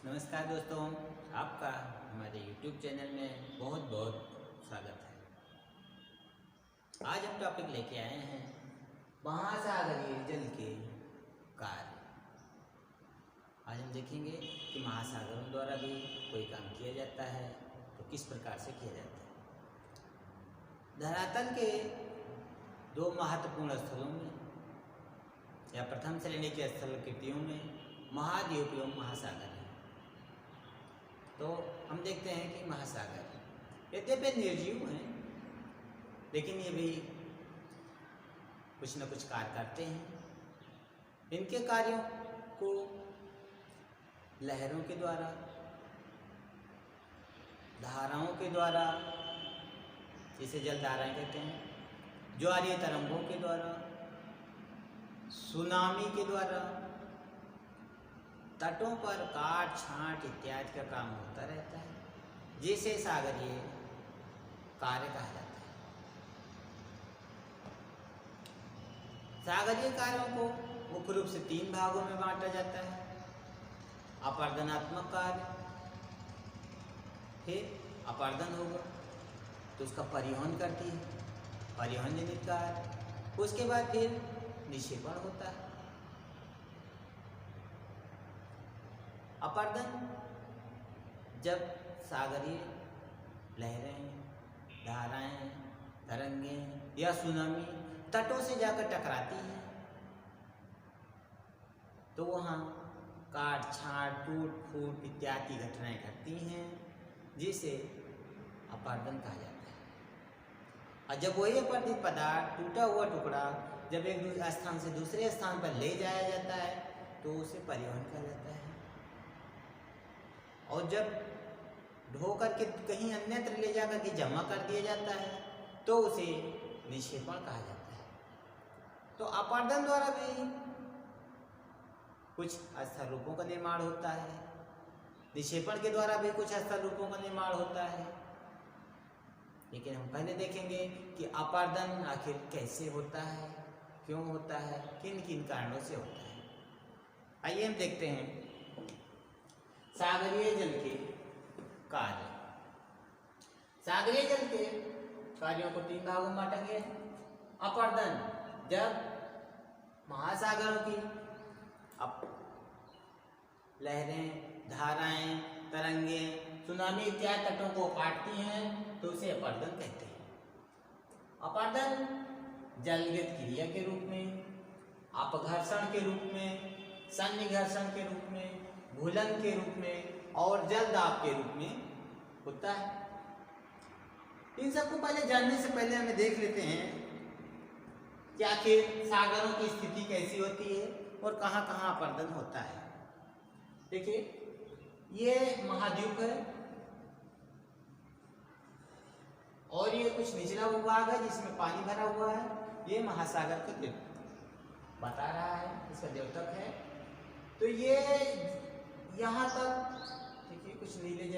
नमस्कार दोस्तों, आपका हमारे YouTube चैनल में बहुत बहुत स्वागत है। आज हम टॉपिक लेके आए हैं महासागरीय जल के कार्य। आज हम देखेंगे कि महासागरों द्वारा भी कोई काम किया जाता है तो किस प्रकार से किया जाता है। धरातल के दो महत्वपूर्ण स्थलों में या प्रथम श्रेणी के स्थल कृतियों में महाद्वीप एवं महासागर है। तो हम देखते हैं कि महासागर यद्यपि निर्जीव हैं, लेकिन ये भी कुछ न कुछ कार्य करते हैं। इनके कार्यों को लहरों के द्वारा, धाराओं के द्वारा, जिसे जल धाराएं कहते हैं, ज्वारीय तरंगों के द्वारा, सुनामी के द्वारा, तटों पर काट छांट इत्यादि का काम होता रहता है, जिसे सागरीय कार्य कहा जाता है। सागरीय कार्यों को मुख्य रूप से तीन भागों में बांटा जाता है। अपर्दनात्मक कार्य, फिर अपर्दन होगा तो उसका परिवहन करती है, परिवहन जनित कार्य। उसके बाद फिर निक्षेपण होता है। अपर्दन जब सागरीय लहरें, धाराएं, तरंगें या सुनामी तटों से जाकर टकराती हैं तो वहाँ काट छाट टूट फूट इत्यादि घटनाएं घटती हैं, जिसे अपर्दन कहा जाता है। और जब वही अपरदित पदार्थ, टूटा हुआ टुकड़ा जब एक स्थान से दूसरे स्थान पर ले जाया जाता है तो उसे परिवहन कहा जाता है। और जब ढो करके कहीं अन्यत्र ले जाकर के जमा कर दिया जाता है तो उसे निक्षेपण कहा जाता है। तो अपर्दन द्वारा भी कुछ स्थल रूपों का निर्माण होता है, निक्षेपण के द्वारा भी कुछ स्थल रूपों का निर्माण होता है। लेकिन हम पहले देखेंगे कि अपर्दन आखिर कैसे होता है, क्यों होता है, किन किन कारणों से होता है। आइए हम देखते हैं सागरीय जल के कार्य। सागरीय जल के कार्यों को तीन भागों में बांटा गया है। अपर्दन, जब महासागरों की लहरें, धाराएं, तरंगें, सुनामी इत्यादि तटों को काटती हैं तो उसे अपर्दन कहते हैं। अपर्दन जलगत क्रिया के रूप में, अपघर्षण के रूप में, सन्निघर्षण के रूप में, घुलन के रूप में और जल दाब के रूप में होता है। इन सबको पहले जानने से पहले हमें देख लेते हैं कि आखिर सागरों की स्थिति कैसी होती है और कहाँ कहाँ अपर्दन होता है। देखिए, ये महाद्वीप है और ये कुछ निचला भूभाग है जिसमें पानी भरा हुआ है। ये महासागर का द्वीप बता रहा है, इसका द्योतक है। तो ये यहाँ तक देखिए, कुछ नीली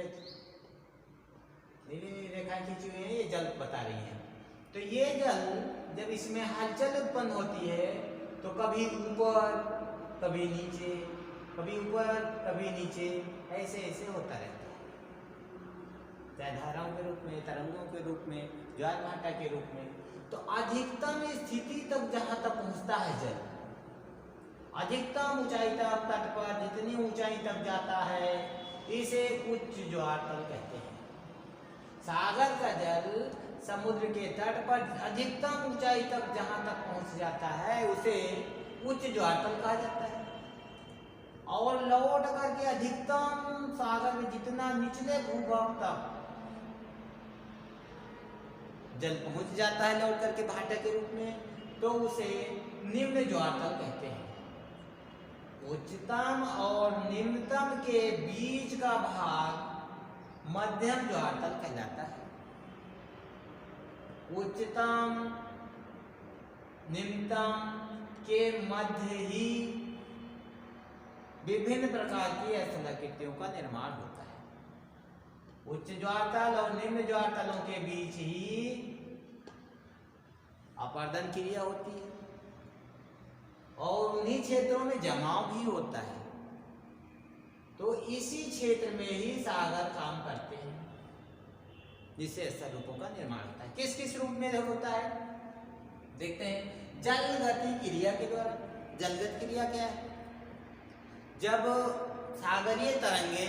रेखाएं खींची हुई हैं, ये जल बता रही हैं। तो ये जल जब इसमें हलचल उत्पन्न होती है तो कभी ऊपर कभी नीचे, कभी ऊपर कभी नीचे, ऐसे ऐसे होता रहता है। चाहे धाराओं के रूप में, तरंगों के रूप में, ज्वार भाटा के रूप में। तो अधिकतम स्थिति तक जहाँ तक पहुँचता है जल, अधिकतम ऊंचाई तक, तट पर जितनी ऊंचाई तक जाता है, इसे उच्च ज्वार तल कहते हैं। सागर का जल समुद्र के तट पर अधिकतम ऊंचाई तक जहां तक पहुंच जाता है उसे उच्च ज्वार तल कहा जाता है। और लौट करके अधिकतम सागर में जितना निचले भूभाग तक जल पहुंच जाता है लौट करके भाटा के रूप में, तो उसे निम्न ज्वार तल कहते हैं। उच्चतम और निम्नतम के बीच का भाग मध्यम ज्वार तल कहलाता है। उच्चतम निम्नतम के मध्य ही विभिन्न प्रकार की स्थलाकृतियों का निर्माण होता है। उच्च ज्वार तल और निम्न ज्वार तलों के बीच ही अपर्दन क्रिया होती है और उन्हीं क्षेत्रों में जमाव भी होता है। तो इसी क्षेत्र में ही सागर काम करते हैं, जिससे स्थल रूपों का निर्माण होता है। किस किस रूप में होता है देखते हैं। जल गति क्रिया के द्वारा। जलगत क्रिया क्या है? जब सागरीय तरंगे,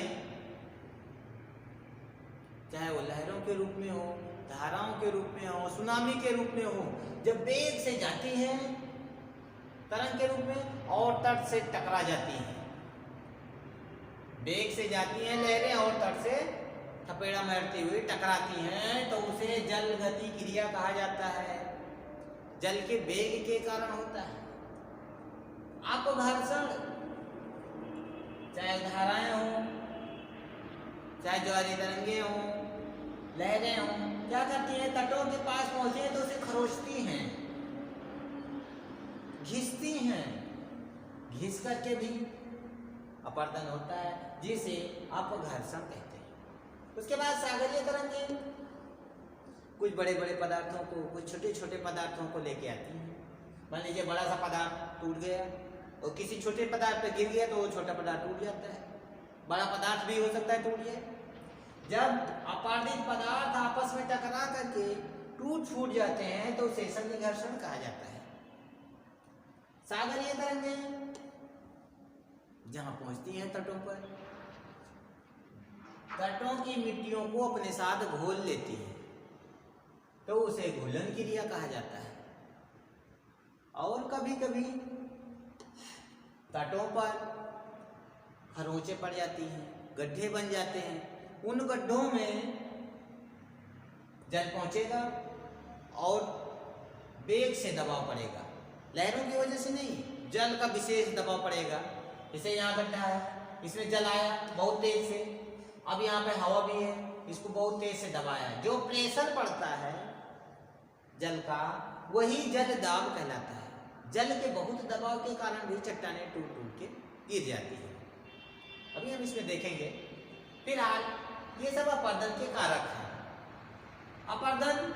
चाहे वो लहरों के रूप में हो, धाराओं के रूप में हो, सुनामी के रूप में हो, जब वेग से जाती है तरंग के रूप में और तट से टकरा जाती हैं, वेग से जाती हैं लहरें और तट से थपेड़ा मारती हुई टकराती हैं, तो उसे जल गति क्रिया कहा जाता है। जल के वेग के कारण होता है। अपघर्षण, चाहे धाराएं हो, चाहे ज्वारीय तरंगे हो, लहरें हो, क्या करती हैं? तटों के पास पहुंचती हैं तो उसे खरोचती हैं, घिसती हैं, घिस करके भी अपरदन होता है, जिसे अपघर्षण कहते हैं। उसके बाद सागरीय तरंगे कुछ बड़े बड़े पदार्थों को, कुछ छोटे छोटे पदार्थों को लेके आती हैं। मान लीजिए बड़ा सा पदार्थ टूट गया और किसी छोटे पदार्थ पे गिर गया तो वो छोटा पदार्थ टूट जाता है। बड़ा पदार्थ भी हो सकता है टूट जाए। जब अपार्थित पदार्थ आपस में टकरा करके टूट फूट जाते हैं तो उसे सन्निघर्षण कहा जाता है। सागरीय तरंगे जहां पहुंचती हैं तटों पर, तटों की मिट्टियों को अपने साथ घोल लेती है, तो उसे घुलन क्रिया कहा जाता है। और कभी कभी तटों पर खरोंचे पड़ जाती हैं, गड्ढे बन जाते हैं, उन गड्ढों में जल पहुंचेगा और वेग से दबाव पड़ेगा, लहरों की वजह से नहीं, जल का विशेष दबाव पड़ेगा। जैसे यहाँ गड्ढा है, इसमें जल आया बहुत तेज से, अब यहाँ पे हवा भी है, इसको बहुत तेज से दबाया, जो प्रेशर पड़ता है जल का वही जल दाब कहलाता है। जल के बहुत दबाव के कारण भी चट्टानें टूट टूट के गिर जाती है। अभी हम इसमें देखेंगे। फिलहाल ये सब अपरदन के कारक हैं। अपरदन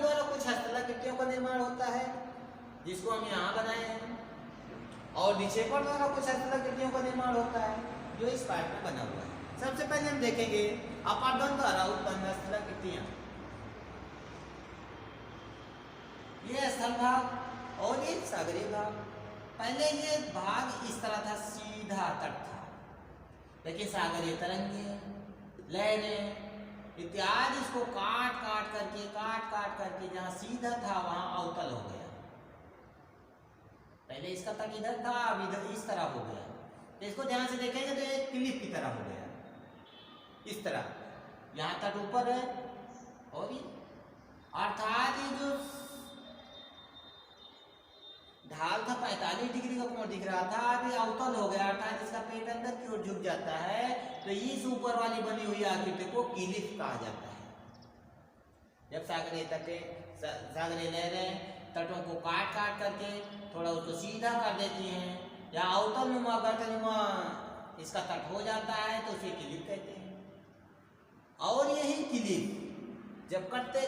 द्वारा कुछ हस्तलाकृतियों का निर्माण होता है, जिसको हम यहाँ बनाए हैं, और विक्षेपण द्वारा कुछ हस्तलाकृतियों का निर्माण होता है, जो इस पार्ट में बना हुआ है। सबसे पहले हम देखेंगे अपरदन द्वारा उत्पन्न हस्तलाकृतियां। ये स्थल भाग और ये सागरीय भाग। पहले ये भाग इस तरह था, सीधा तट था, लेकिन सागरीय तरंगे, लहरें इत्यादि इसको काट काट करके जहां सीधा था वहां अवतल हो गया। पहले इसका तट इधर था, अब इधर इस तरह हो गया। तो इसको ध्यान से देखेंगे तो एक क्लिप की तरह हो गया, इस तरह। यहाँ तट ऊपर है और ये अर्थात ये जो ढाल था 45 डिग्री का कोण दिख रहा था, अभी अवतल हो गया, अर्थात इसका पेट अंदर की ओर झुक जाता है। तो इस ऊपर वाली बनी हुई आकृति को क्लिप कहा जाता है। जब सागरीय लहरें तटों को काट काट करके थोड़ा उसको सीधा कर देती हैं या अवतल नुमा गर्तनुमा इसका तट हो जाता है, तो उसे क्लिप कहते हैं। और यही क्लिप जब कटते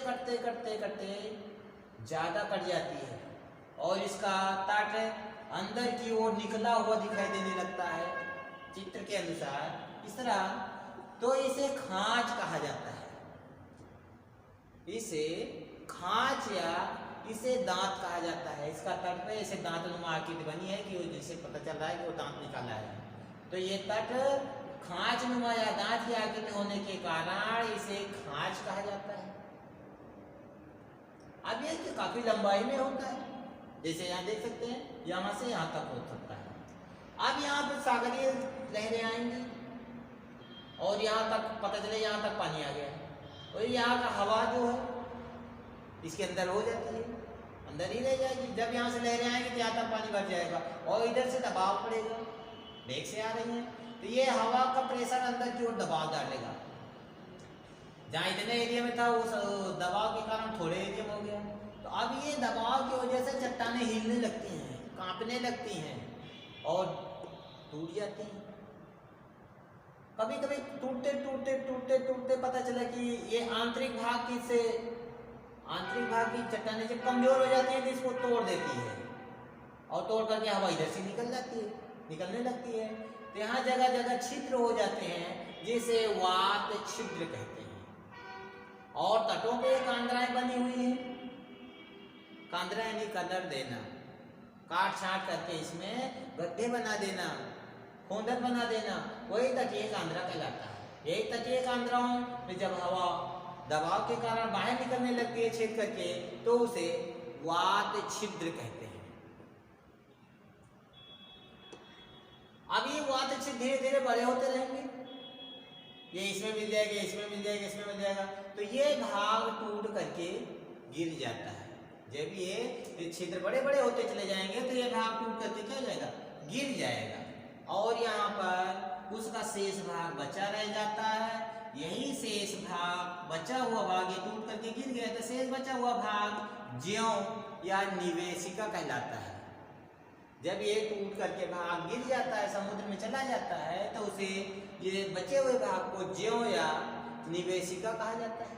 ज्यादा कट जाती है और इसका तट अंदर की ओर निकला हुआ दिखाई देने लगता है चित्र के अनुसार इस तरह, तो इसे खांच कहा जाता है। इसे खांच या इसे दांत कहा जाता है। इसका तट पे इसे दांत नुमा आकृति बनी है कि जिससे पता चल रहा है कि वो दांत निकाला है। तो ये तट खांच नुमा या दांत की आकृति होने के कारण इसे खांच कहा जाता है। अब ये काफी लंबाई में होता है, जैसे यहाँ देख सकते हैं, यहाँ से यहाँ तक हो सकता है। अब यहाँ पर सागरीय लहरें आएंगी और यहाँ तक पता चले यहाँ तक पानी आ गया, और यहाँ का हवा जो है इसके अंदर हो जाती है, अंदर ही रह जाएगी। जब यहाँ से लहरें आएंगी तो यहाँ तक पानी भर जाएगा और इधर से दबाव पड़ेगा, वेग से आ रही है, तो ये हवा का प्रेशर अंदर की ओर दबाव डालेगा। जहाँ इतने एरिया में था वो दबाव के कारण थोड़े एरिया में हो गया, तो अब ये दबाव की वजह से चट्टानें हिलने लगती हैं, कांपने लगती हैं और टूट जाती हैं। कभी कभी टूटते पता चला कि ये आंतरिक भाग की चट्टानें जब कमजोर हो जाती है तो इसको तोड़ देती है और तोड़ करके हवा इधर से निकल जाती है, निकलने लगती है। तो यहाँ जगह जगह छिद्र हो जाते हैं, जिसे वात छिद्र कहते हैं। और तटों पे कांद्राएं बनी हुई हैं। कांद्रा यानी कलर देना, काट छाट करके इसमें गड्ढे बना देना, खोंदर बना देना, वही तटीय कांद्रा कहलाता है। यही तटीय कांद्राओं में जब हवा दबाव के कारण बाहर निकलने लगती है छेद करके, तो उसे वात छिद्र कहते हैं। अब ये वात छिद्र धीरे धीरे बड़े होते रहेंगे, ये इसमें मिल जाएगा, इसमें मिल जाएगा, इसमें मिल जाएगा, तो ये भाग टूट करके गिर जाता है। जब ये छिद्र बड़े बड़े होते चले जाएंगे तो ये भाग टूट करके क्या हो जाएगा, गिर जाएगा। और यहाँ पर उसका शेष भाग बचा रह जाता है। यही शेष भाग, बचा हुआ भाग, ये टूट करके गिर गया तो शेष बचा हुआ भाग ज्यों या निवेशिका कहलाता है। जब ये टूट करके भाग गिर जाता है, समुद्र में चला जाता है, तो उसे ये बचे हुए भाग को ज्यों या निवेशिका कहा जाता है।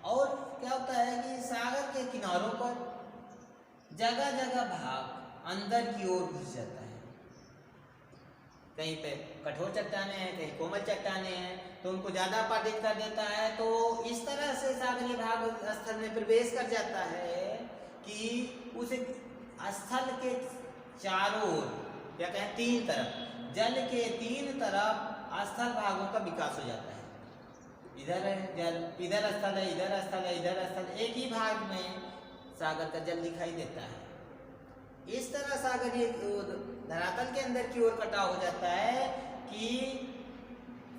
और क्या होता है कि सागर के किनारों पर जगह जगह भाग अंदर की ओर घुस जाता है। कहीं पे कठोर चट्टाने हैं, कहीं कोमल चट्टाने हैं, तो उनको ज़्यादा अपराधित कर देता है। तो इस तरह से सागरीय भाग स्थल में प्रवेश कर जाता है कि उस स्थल के चारों ओर, या कहें तीन तरफ, जल के तीन तरफ स्थल भागों का विकास हो जाता है। इधर है जल, इधर स्थल है, इधर स्थल है, इधर स्थल, एक ही भाग में सागर का जल दिखाई देता है। इस तरह सागरीय धरातल के अंदर की ओर कटाव हो जाता है कि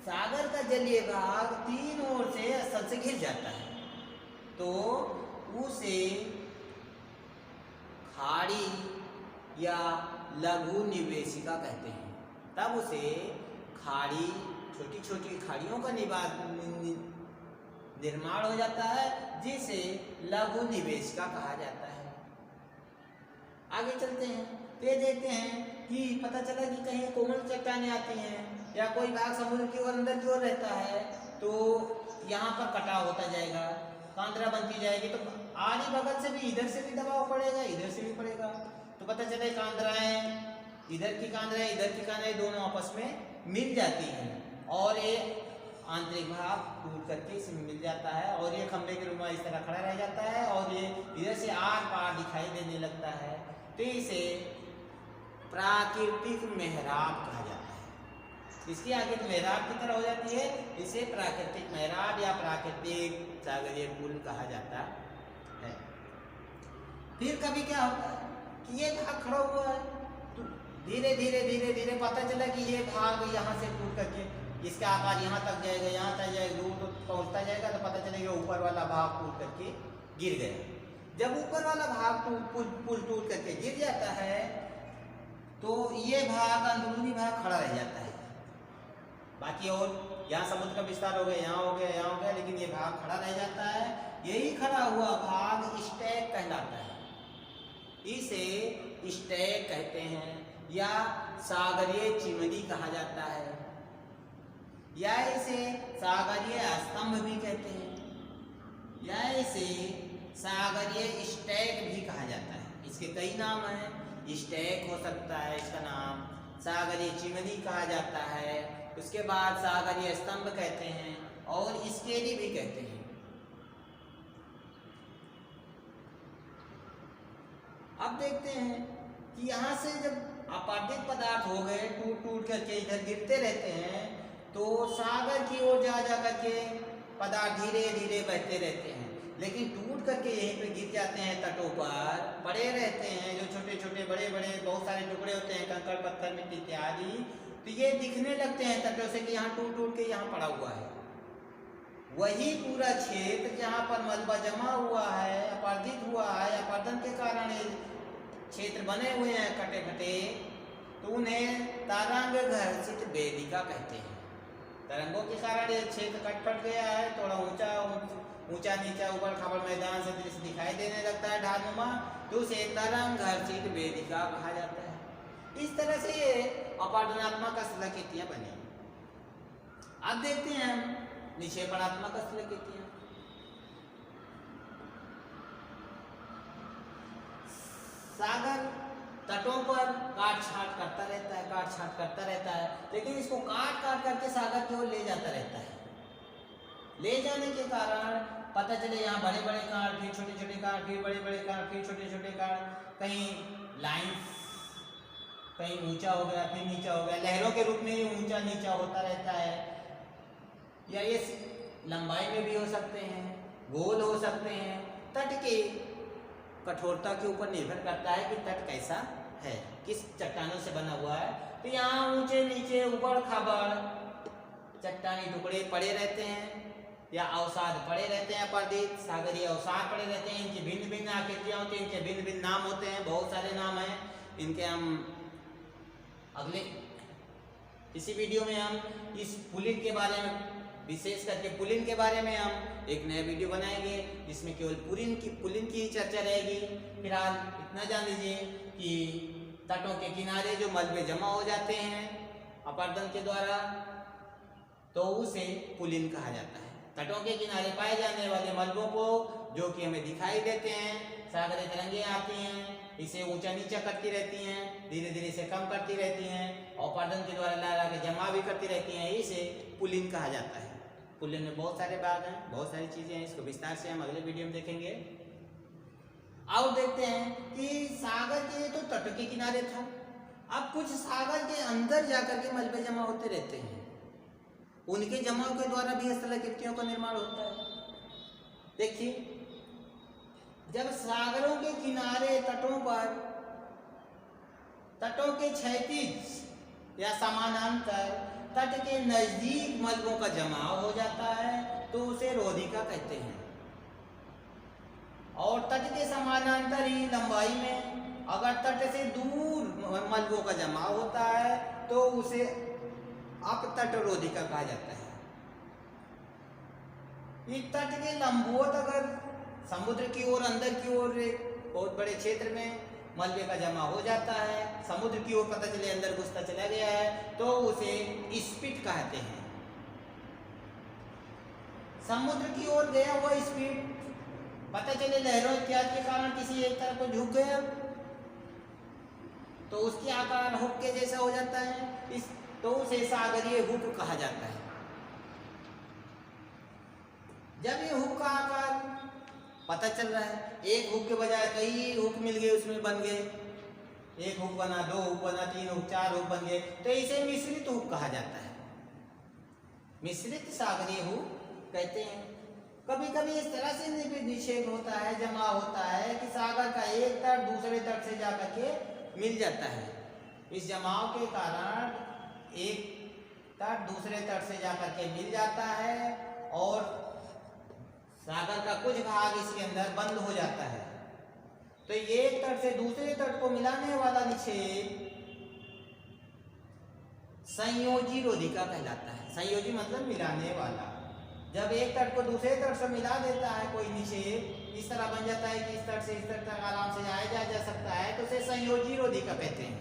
सागर का जलीय भाग तीन ओर से स्थल से घिर जाता है, तो उसे खाड़ी या लघु निवेशिका कहते हैं। तब उसे खाड़ी, छोटी छोटी खाड़ियों का निर्माण हो जाता है, जिसे लघु निवेशिका कहा जाता है। आगे चलते हैं तो ये देखते हैं कि पता चला कि कहीं कोमल चट्टानें आती हैं या कोई भाग समुद्र की ओर अंदर की ओर रहता है, तो यहाँ पर कटाव होता जाएगा, कांद्रा बनती जाएगी, तो आगे बगल से भी, इधर से भी दबाव पड़ेगा, इधर से भी पड़ेगा। तो पता चले कांद्राएं, इधर की कांद्राएं, इधर की कांद्राएं दोनों आपस में मिल जाती हैं और ये आंतरिक भाग टूट करके इसमें मिल जाता है और ये खंभे के रूप में इस तरह खड़ा रह जाता है और ये इधर से आर पार दिखाई देने लगता है। तो इसे प्राकृतिक मेहराब कहा जाता है। इसकी आगे तो मेहराब की तरह हो जाती है, इसे प्राकृतिक मेहराब या प्राकृतिक सागरीय पुल कहा जाता है। फिर कभी क्या होता है कि ये भाग खड़ा हुआ है, तो धीरे धीरे धीरे धीरे पता चला कि ये भाग यहाँ से टूट करके इसका आकार यहाँ तक जाएगा, यहाँ तक जाएगा, दूर तो पहुँचता जाएगा, तो पता चलेगा ऊपर वाला भाग टूट करके गिर गया। जब ऊपर वाला भाग पुल टूट करके गिर जाता है, तो ये भाग, अंदरूनी भाग खड़ा रह जाता है। बाकी और यहाँ समुद्र का विस्तार हो गया, यहाँ हो गया, यहाँ हो गया, लेकिन ये भाग खड़ा रह जाता है। यही खड़ा हुआ भाग स्टैक कहलाता है। इसे स्टैक कहते हैं या सागरीय चिमनी कहा जाता है, या इसे सागरीय स्तंभ भी कहते हैं, या इसे सागरीय स्टैक भी कहा जाता है। इसके कई नाम हैं, स्टैक हो सकता है इसका नाम, सागरीय चिमनी कहा जाता है, उसके बाद सागरीय स्तंभ कहते हैं और स्केली भी कहते हैं। अब देखते हैं कि यहाँ से जब अपराधित पदार्थ हो गए, टूट टूट करके इधर गिरते रहते हैं, तो सागर की ओर जा करके पदार्थ धीरे धीरे बहते रहते हैं, लेकिन टूट करके यहीं पे गिर जाते हैं, तटों पर पड़े रहते हैं। जो छोटे छोटे बड़े बड़े बहुत सारे टुकड़े होते हैं, कंकड़ पत्थर मिट्टी इत्यादि, तो ये दिखने लगते हैं तटों से कि यहाँ टूट टूट के यहाँ पड़ा हुआ है। वही पूरा क्षेत्र जहाँ पर मलबा जमा हुआ है, अपराधित हुआ है, अपरदन के कारण क्षेत्र बने हुए हैं कटे कटे, तो उन्हें तरंग घर्षित वेदिका कहते हैं। तरंगों के कारण ये क्षेत्र कटपट गया है, थोड़ा ऊंचा नीचा ऊपर खबर मैदान से दृश्य दिखाई देने लगता है ढालनुमा, तो उसे तरंग घर्षित वेदिका कहा जाता है। इस तरह से ये अपादनात्मक स्थलाकृतियां बनी। अब देखते हैं निक्षेपणात्मक स्थलाकृतियां। सागर तटों पर काट छाट करता रहता है, काट छाट करता रहता है, लेकिन इसको काट काट करके सागर की ओर ले जाता रहता है। ले जाने के कारण पता चले यहाँ बड़े बड़े काट, फिर छोटे छोटे काट, फिर बड़े बड़े काट, फिर छोटे छोटे काट, कहीं लाइंस, कहीं ऊंचा हो गया, फिर नीचा हो गया, लहरों के रूप में ये ऊंचा नीचा होता रहता है, या ये लंबाई में भी हो सकते हैं, गोल हो सकते हैं। तट के कठोरता के ऊपर निर्भर करता है कि तट कैसा है, किस चट्टानों से बना हुआ है। तो यहाँ ऊंचे नीचे ऊबड़ खाबड़ चट्टानी टुकड़े पड़े रहते हैं या अवसाद पड़े रहते हैं, अपर्दित सागरीय अवसाद पड़े रहते हैं। इनकी भिन्न भिन्न आकृतियां होती हैं, इनके भिन्न भिन्न नाम होते हैं, बहुत सारे नाम हैं इनके। हम अगले इसी वीडियो में हम इस पुलिन के बारे में, विशेष करके पुलिन के बारे में हम एक नया वीडियो बनाएंगे जिसमें केवल पुलिन की ही चर्चा रहेगी। फिलहाल इतना जान लीजिए कि तटों के किनारे जो मलबे जमा हो जाते हैं अपरदन के द्वारा, तो उसे पुलिन कहा जाता है। तटों के किनारे पाए जाने वाले मलबों को, जो कि हमें दिखाई देते हैं, सागरीय तरंगें आती हैं, इसे ऊंचा नीचा करती रहती हैं, धीरे धीरे इसे कम करती रहती हैं और अपरदन के द्वारा ला के जमा भी करती रहती हैं, इसे पुलिन कहा जाता है। पुलिन में बहुत सारे भाग हैं, बहुत सारी चीजें हैं, इसको विस्तार से हम अगले वीडियो में देखेंगे। और देखते हैं कि सागर के तो तट के किनारे था, अब कुछ सागर के अंदर जाकर के मलबे जमा होते रहते हैं, उनके जमाव के द्वारा भी स्थलाकृतियों का निर्माण होता है। देखिए, जब सागरों के किनारे तटों पर, तटों के क्षैतिज या समानांतर तट के नजदीक मलबों का जमाव हो जाता है तो उसे रोधिका कहते हैं। और तट के समानांतर ही लंबाई में अगर तट से दूर मलबों का जमाव होता है तो उसे अपतट रोधिका कहा जाता है। इस तट के लंबवत अगर समुद्र की ओर, अंदर की ओर बहुत बड़े क्षेत्र में मलबे का जमा हो जाता है, समुद्र की ओर पता चले अंदर घुसता चला गया है, तो उसे स्पिट कहते हैं। समुद्र की ओर गया हुआ स्पिट पता चले लहरों इत्यादि के कारण किसी एक तरफ को झुक गया तो उसके आकार हुक के जैसा हो जाता है, तो उसे सागरीय हुक कहा जाता है। जब ये हुक का आकार पता चल रहा है, एक हुक के बजाय कई हुक मिल गए, उसमें बन गए, एक हुक बना, दो हुक बना, तीन हुक, चार हुक बन गए, तो इसे मिश्रित हुक कहा जाता है। मिश्रित सागरीय हुक कहते हैं। कभी कभी इस तरह से निक्षेप होता है, जमा होता है कि सागर का एक तट दूसरे तट से जाकर के मिल जाता है। इस जमाव के कारण एक तट दूसरे तट से जाकर के मिल जाता है और सागर का कुछ भाग इसके अंदर बंद हो जाता है। तो एक तट से दूसरे तट को मिलाने वाला निक्षेप संयोजी रोधिका कहलाता है। संयोजी मतलब मिलाने वाला। जब एक तट को दूसरे तट से मिला देता है कोई निक्षेप, इस तरह बन जाता है कि इस तट से इस तट तक आराम से आया जा सकता है, तो उसे संयोजी रोधिका कहते हैं।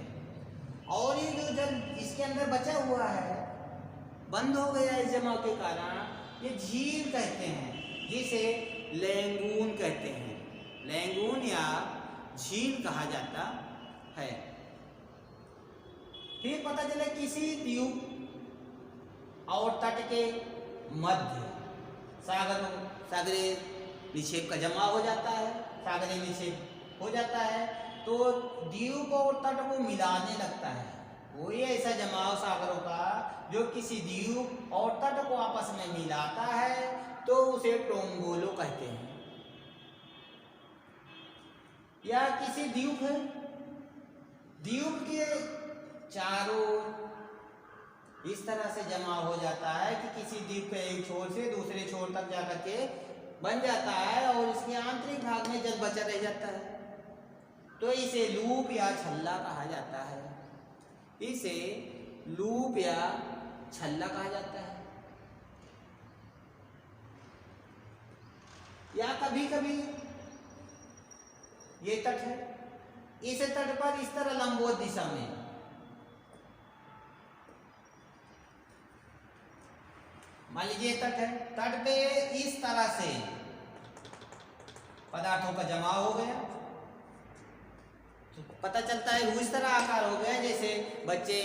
और ये जो जल इसके अंदर बचा हुआ है, बंद हो गया इस जमाव के कारण, ये झील कहते हैं, जिसे लैंगून कहते हैं। लैंगून या झील कहा जाता है। फिर पता चले किसी द्वीप और तट के मध्य सागरीय निक्षेप का जमा हो जाता है, सागरीय निक्षेप हो जाता है, तो द्वीप और तट को मिलाने लगता है। वही ऐसा जमाव सागरों का जो किसी द्वीप और तट को आपस में मिलाता है, तो उसे टोंगोलो कहते हैं। या किसी द्वीप है, द्वीप के चारों इस तरह से जमा हो जाता है कि किसी द्वीप के एक छोर से दूसरे छोर तक जाकर के बन जाता है और इसके आंतरिक भाग में जल बचा रह जाता है, तो इसे लूप या छल्ला कहा जाता है। इसे लूप या छल्ला कहा जाता है। या कभी कभी ये तट है, इस तट पर इस तरह लंबवत दिशा में मान लीजिए तट है, तट पे इस तरह से पदार्थों का जमाव हो गया, तो पता चलता है वो इस तरह आकार हो गया जैसे बच्चे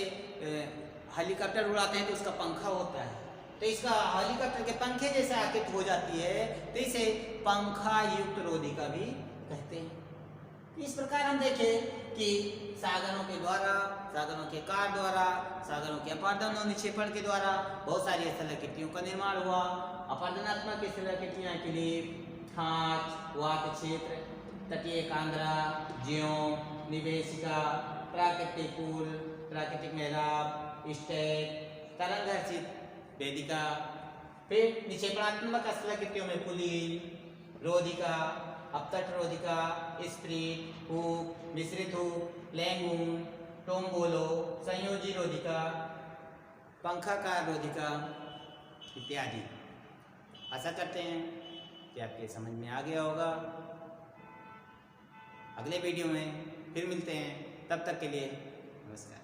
हेलीकॉप्टर उड़ाते हैं तो उसका पंखा होता है, तो इसका हेलीकॉप्टर के पंखे जैसे आकृति हो जाती है, तो इसे पंखा युक्त रोधिका भी कहते हैं। इस प्रकार हम देखें कि सागरों के द्वारा, सागरों के कार द्वारा, सागरों के अपर्दन और निक्षेपण के द्वारा बहुत सारी स्थलाकृतियों का निर्माण हुआ। अपर्दनात्मक स्थलाकृतियां क्लिप, खांच, वात क्षेत्र, तटीय कांद्रा, ज्यों, निवेशिका, प्राकृतिक पुल, प्राकृतिक मेहराब, स्टैक, तरंग हर्षित वेदिका। फिर निक्षेपणात्मक स्थलाकृतियों में पुलीन, रोधिका, अपतट रोधिका, स्प्रिट, हुक, मिश्रित हुक, लैंगून, टोम्बोलो, संयोजी रोधिका, पंखाकार रोधिका इत्यादि। आशा करते हैं कि आपके समझ में आ गया होगा। अगले वीडियो में फिर मिलते हैं, तब तक के लिए नमस्कार।